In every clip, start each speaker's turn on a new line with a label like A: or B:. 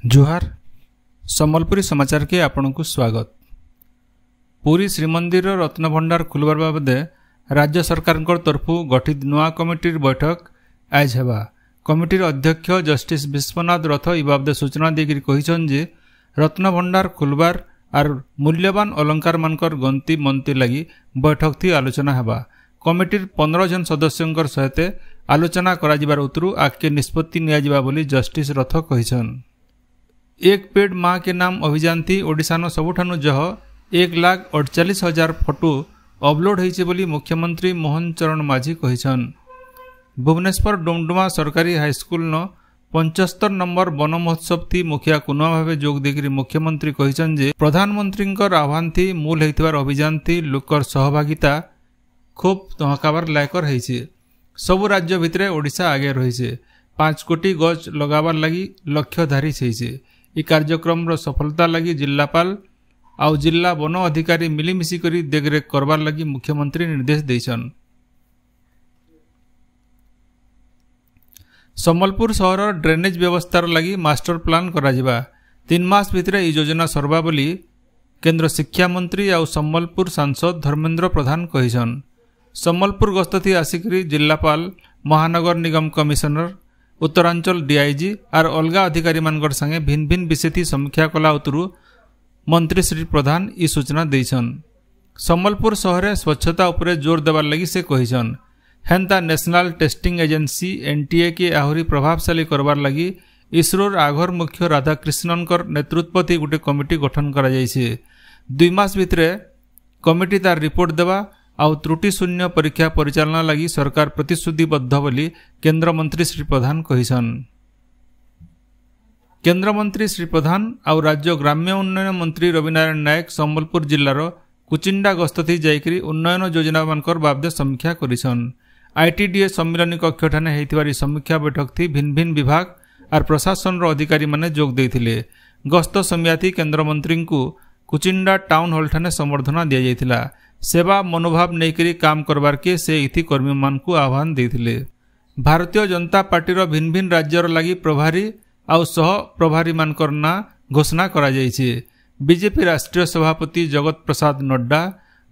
A: जुहार सम्बलपुरी समाचार के आपण को स्वागत। पुरी श्रीमंदिर रत्नभंडार खुलवार बाबदे राज्य सरकार तरफु गठित नुआ कमिटी बैठक आज हेबा। कमिटीर अध्यक्ष जस्टिस विश्वनाथ रथ ई बाबदे सूचना देकर कहिछन रत्नभंडार खुलवार आर मूल्यवान अलंकार मानकर गंती मंती लगी बैठक थी आलोचना हेबा। कमिटीर 15 जन सदस्यंकर सहित आलोचना कराजिबार उतरु आके निष्पत्ति नियाजिबा बोली जस्टिस रथ कहिछन। एक पेड़ माँ के नाम अभियान थी ओडिशानो सबुठानु जह 1,48,000 फोटो अपलोड होइछे बोली मुख्यमंत्री मोहन चरण माझी कहिछन। भुवनेश्वर डुमडुमा सरकारी हाईस्कूल न 75 नंबर वन महोत्सव थी मुखिया कुनुआ भावे जोग देकरी मुख्यमंत्री कहिछन जे प्रधानमंत्रींकर आह्वान थी मूल हेतिबार अभियान थी लोकर सहभागिता खूब तहकाबार लायकर होइछे। सबु राज्य भितरे ओडिशा आगे रहिछे। 5 कोटी गज लगाबार लगी लक्ष्य धारी छेइछे। ई कार्यक्रम रो सफलता लगी जिल्लापाल आउ जिला वन अधिकारी मिलीमिशी करी देखरेख करबार लगी मुख्यमंत्री निर्देश देइछन। सम्बलपुर सहर ड्रेनेज व्यवस्थार लगी मास्टर प्लान कराजिबा। 3 मास भितरे ई योजना सरबा बोली केंद्र शिक्षा मंत्री आउ सम्बलपुर सांसद धर्मेंद्र प्रधान कहिछन। सम्बलपुर गस्त थी आसिकरी जिल्लापाल महानगर निगम कमिशनर उत्तरांचल डीआईजी आर अलगा अधिकारी मानकर संगे भिन्न भिन्न विषय थी समीक्षा कला उतरु मंत्री श्री प्रधान ई सूचना देइछन। सम्बलपुर शहरे स्वच्छता उपरे जोर देवार लगी से कहिछन। हेन्ता नेशनल टेस्टिंग एजेंसी एनटीए के आहुरी प्रभावशाली करबार लगी इसरोर आघर मुख्य राधाकृष्णनकर नेतृत्व थी गोटे कमिटी गठन करा जाइछे। 2 मास भितरे कमिटी तार रिपोर्ट देवा आउ त्रुटि शून्य परीक्षा परिचालना लगी सरकार प्रतिश्रुतिबद्ध बोली केंद्र मंत्री श्री प्रधान कहिछन। केंद्र मंत्री श्री प्रधान आउ राज्य ग्राम्य उन्नयन मंत्री रविनारायण नायक सम्बलपुर जिल्लार कुचिंडा गस्त थी जाइकरी उन्नयन योजना मानकर बाबदे समीक्षा करिछन। आईटीडीए सम्मिलनी कक्ष ठाने हेतिबारी समीक्षा बैठक थी भिन्न भिन्न विभाग आर प्रशासन रो अधिकारी माने जोग देइथिले। गस्त समियाथी केंद्र मंत्री को कुचिंडा टाउन हॉल ठाने संबर्धना दिया जाइथिला। सेवा मनोभाव नैकरी काम करबार के से इथि कर्मी मान को आह्वान देथिले। भारतीय जनता पार्टीर भिन्न भिन्न राज्यर लगी प्रभारी आउ सह प्रभारी मानकर ना घोषणा करा जाइछे। बीजेपी राष्ट्रीय सभापति जगत प्रसाद नड्डा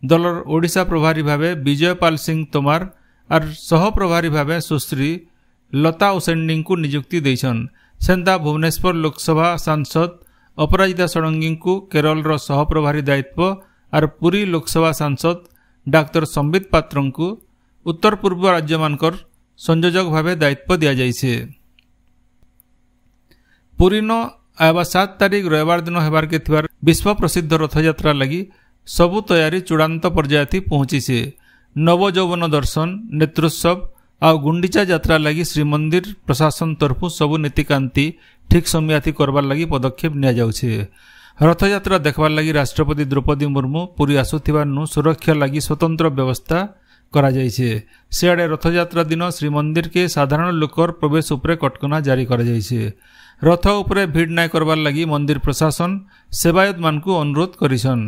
A: दलर ओडिशा प्रभारी भावे विजयपाल सिंह तोमार और सह प्रभारी भावे सुश्री लता उसेंडी को नियुक्ति देइछन। सेंता भुवनेश्वर लोकसभा सांसद अपराजिता षडंगी को केरल रो सह प्रभारी दायित्व और पुरी लोकसभा सांसद डाक्टर संबित पात्र को उत्तर पूर्व राज्य मानकर संयोजक भावे दायित्व दिया जाइछे। पुरी न आवा 7 तारीख रविवार दिन हेबार के थिबार विश्व प्रसिद्ध रथयात्रा लगी सबु तैयारी चूड़ांत पर्याय थी पहुंची। नव यौवन दर्शन नेत्रोत्सव आउ गुंडीचा यात्रा लगी श्रीमंदिर प्रशासन तरफु सबु नीतिकांति ठीक समयाथी करबार लगी पदक्षेप निया जाउछे। रथयात्रा देखबार लगी राष्ट्रपति द्रौपदी मुर्मू पुरी आसुथिबारनु सुरक्षा लगी स्वतंत्र व्यवस्था करा जाइछे। सियाड़े रथयात्रा दिन श्रीमंदिर के साधारण लोकर प्रवेश उपरे कटकना जारी करा जाइछे। रथ उपरे भीड़ नाय करबार लगी मंदिर प्रशासन सेवायत मान को अनुरोध करिछन।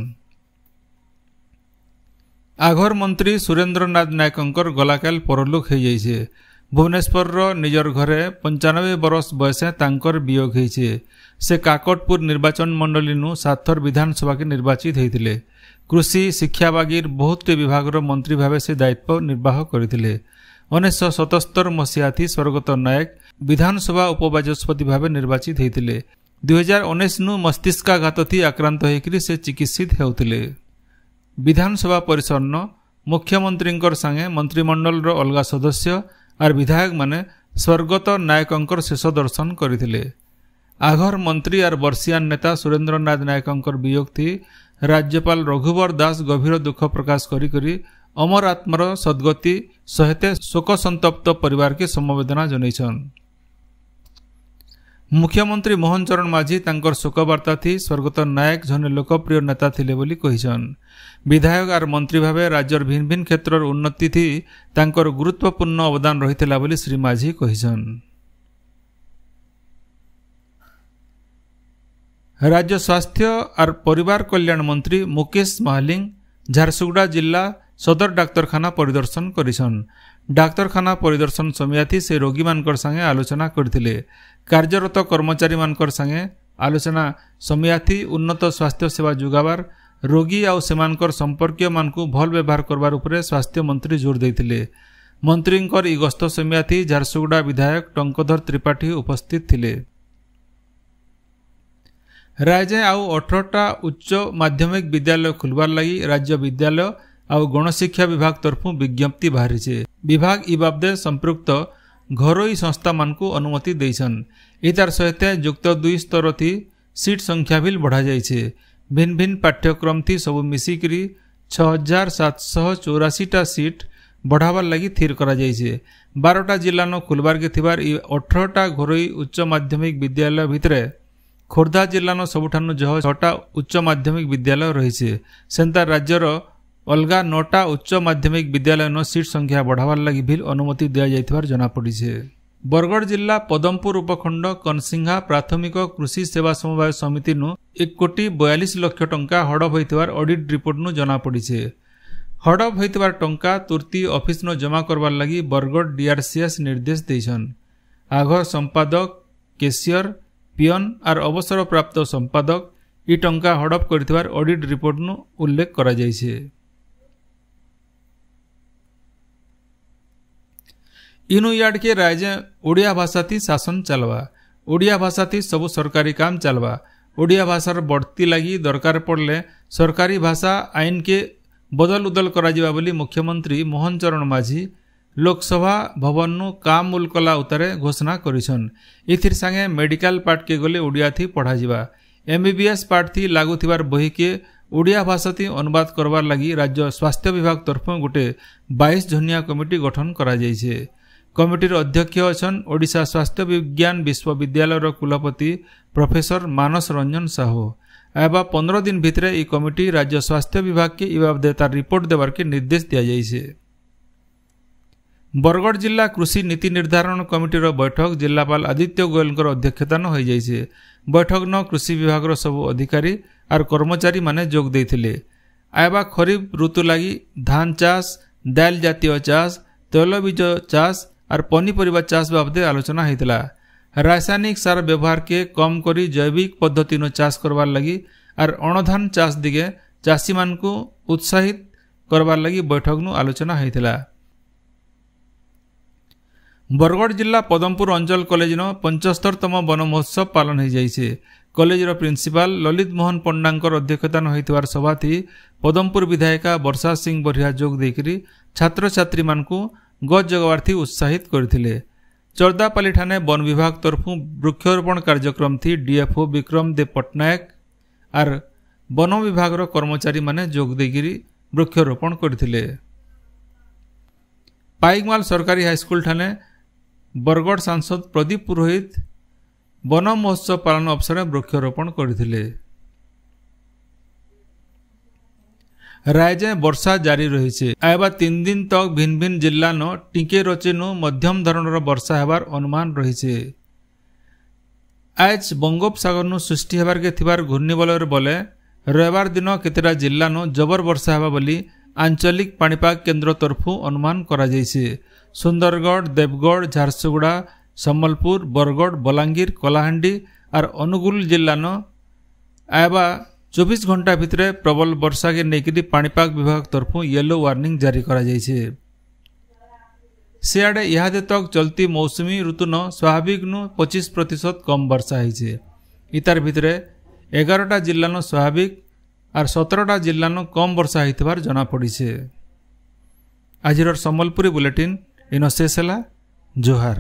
A: आघर मंत्री सुरेंद्रनाथ नायकंकर गलाकाल परलोक हो जाइछे। भुवनेश्वर निजर घरे 95 बरस बयसे तांकर वियोग होइछे। से काकटपुर निर्वाचन मंडली नु 7 थर विधानसभा के निर्वाचित होइथिले। कृषि शिक्षा बागीर बहुत विभाग मंत्री भावे से दायित्व निर्वाह करथिले। 1977 मसीहा थी स्वर्गत नायक विधानसभा उपबाचस्पति भावे निर्वाचित होइथिले। 2019 नु मस्तिष्काघात थी आक्रांत होइकरी से चिकित्सित हेउथिले। विधानसभा परिसर न मुख्यमंत्रींकर संगे मंत्रिमंडल रो अलगा सदस्य और विधायक माने स्वर्गत नायकंकर शेष दर्शन करथिले। आघर मंत्री और वर्षियान नेता सुरेंद्रनाथ नायकंकर वियोग थी राज्यपाल रघुवर दास गभीर दुख प्रकाश करी अमर आत्मार सद्गति सहित शोक संतप्त परिवार के समवेदना जनाइछन। मुख्यमंत्री मोहन चरण माझी तांकर शोकवार्ता थी स्वर्गत नायक जने लोकप्रिय नेता थिले बोली कहिछन। विधायक और मंत्री भावे राज्यर भिन्न भिन्न क्षेत्र उन्नति थी तांकर गुरुत्वपूर्ण अवदान रहिथिला बोली श्री माझी कहिछन। राज्य स्वास्थ्य और परिवार कल्याण मंत्री मुकेश महालिंग झारसुगुड़ा जिला सदर डाक्तरखाना परिदर्शन करिछन। डाक्तरखाना परिदर्शन समयाथी से रोगी मानकर संगे आलोचना करथिले। कार्यरत कर्मचारी मानकर संगे आलोचना समियाथी उन्नत स्वास्थ्य सेवा जोगाबार रोगी आउ सेमानकर संपर्कीय मानकु भल व्यवहार करबार उपरे स्वास्थ्य मंत्री जोर देथिले। मंत्रींकर ई गस्त समियाथी झारसुगुड़ा विधायक टंकधर त्रिपाठी उपस्थित थिले। राज्य आउ 18टा उच्च माध्यमिक विद्यालय खुलबार लगी राज्य विद्यालय आउ गणशिक्षा विभाग तरफु विज्ञप्ति बाहरी। विभाग ई बाबदे संपृक्त घरोई संस्था मानकु अनुमति देइछन। इतार सहित युक्त 2 स्तर थी सीट संख्या भी बढ़ा जाइछे। भिन्न भिन्न पाठ्यक्रम थी सबु मिसिकरी 6784टा सीट बढ़ावार लगी थीर करा जाइछे। 12टा जिला न खुलबार के थिबार 18टा घरोई उच्च माध्यमिक विद्यालय भितरे खोर्धा जिला न सबुठानु जह 6टा उच्च माध्यमिक विद्यालय रही। सेंता राज्यर अलगा 9टा उच्च माध्यमिक विद्यालय न सीट संख्या बढ़ावार लगी भी अनुमति दिया जाइथिबार जना पड़िछे। बरगढ़ जिला पदमपुर उपखंड कनसिंघा प्राथमिक कृषि सेवा समवाय समिति नु 1,42 लाख टंका हड़प होइथिबार ऑडिट रिपोर्ट नु जना पड़िछे। हड़प होइथिबार टंका तुर्ती ऑफिस नु जमा करबार लगी बरगढ़ डीआरसीएस निर्देश देइछन। आघर संपादक केशियर पियन आर अवसर प्राप्त संपादक ई टंका हड़प करथिबार ऑडिट रिपोर्ट नु उल्लेख करा जाइछे। इनु याड के राज्य ओडिया भाषा थी शासन चलवा। ओडिया भाषा थी सबु सरकारी काम चलवा। ओडिया भाषार बढ़ती लगी दरकार पड़ले सरकारी भाषा आईन के बदल उदल करा जिबा बोली मुख्यमंत्री मोहन चरण माझी लोकसभा भवन नु काम मुलकला उतारे घोषणा करिछन। इथिर संगे मेडिकल पार्ट के गले ओडिया थी पढ़ा जिबा। एमबीबीएस पार्ट थी लागू थिबार बही के ओडिया भाषा थी अनुवाद करबार लगी राज्य स्वास्थ्य विभाग तरफ गोटे 22 जनिया कमिटी गठन करा जाइछे। कमिटीर अध्यक्ष अछन ओडिशा स्वास्थ्य विज्ञान विश्वविद्यालय कुलपति प्रोफेसर मानस रंजन साहू। एबा 15 दिन भितरे ई कमिटी राज्य स्वास्थ्य विभाग के ई बाबदे तार रिपोर्ट देवार के निर्देश दिया जाइछे। बरगढ़ जिला कृषि नीति निर्धारण कमिटीर बैठक जिलापाल आदित्य गोयल अध्यक्षतान हो जाइछे। बैठक न कृषि विभाग सबु अधिकारी आर कर्मचारी माने जोग देथिले। आयबा खरीफ ऋतु लगी धान चाष दाल जातीय चाष तैलबीज चाष आर पनीपरिबा चाष बाबदे आलोचना होइतला। रासायनिक सार व्यवहार के कम करी जैविक पद्धति नो चाष करबार लगी आर अणधान चाष दिगे चाषी मानकु उत्साहित करबार लगी बैठक नु आलोचना होइतला। बरगढ़ जिला पदमपुर अंचल कॉलेज नो 75तम वन महोत्सव पालन हो जाइछे। कॉलेजर प्रिंसिपाल ललित मोहन पंडांकर अध्यक्षतान होइतबार सभा थी पदमपुर विधायिका वर्षा सिंह बरिया जोग देकरी छात्र छात्री मानकु गछ जगवार थी उत्साहित करथिले। चौरदापाली ठाणे वन विभाग तरफु वृक्षारोपण कार्यक्रम थी डीएफओ विक्रम देव पट्टनायक आर वन विभाग कर्मचारी माने जोग देकरी वृक्षारोपण करथिले। पाइकमाल सरकारी हाईस्कूल ठाणे बरगढ़ सांसद प्रदीप पुरोहित वन महोत्सव पालन अवसर वृक्षारोपण करथिले। राज्य वर्षा जारी रही। आयबा 3 दिन तक भिन्न भिन्न जिला न टिके रचेनु मध्यम धरणर वर्षा हेबार अनुमान रही। आज बंगोपसागर नु सृष्टि हेबार के थिबार घूर्णिबलयर बले रविवार दिन केतेटा जिला न जबर वर्षा हेबा बोली आंचलिक पाणीपाग केन्द्र तरफु अनुमान करा जाइछे। सुंदरगढ़ देवगढ़ झारसुगुड़ा सम्बलपुर बरगढ़ बलांगीर कलाहांडी और अनुगुल जिला न आयबा 24 घंटा भितरे प्रबल वर्षा के नेकरी पाणीपाग विभाग तरफु येलो वार्निंग जारी करा जाइछे। सियाडे इहादे तक चलती मौसुमी ऋतु न स्वाभाविक नु 25% कम वर्षा होइछे। इतार भितरे 11टा जिला न स्वाभाविक और 17टा जिला न कम वर्षा होइतबार जना पड़िछे। आजिर सम्बलपुरी बुलेटिन इन शेष होला। जोहार।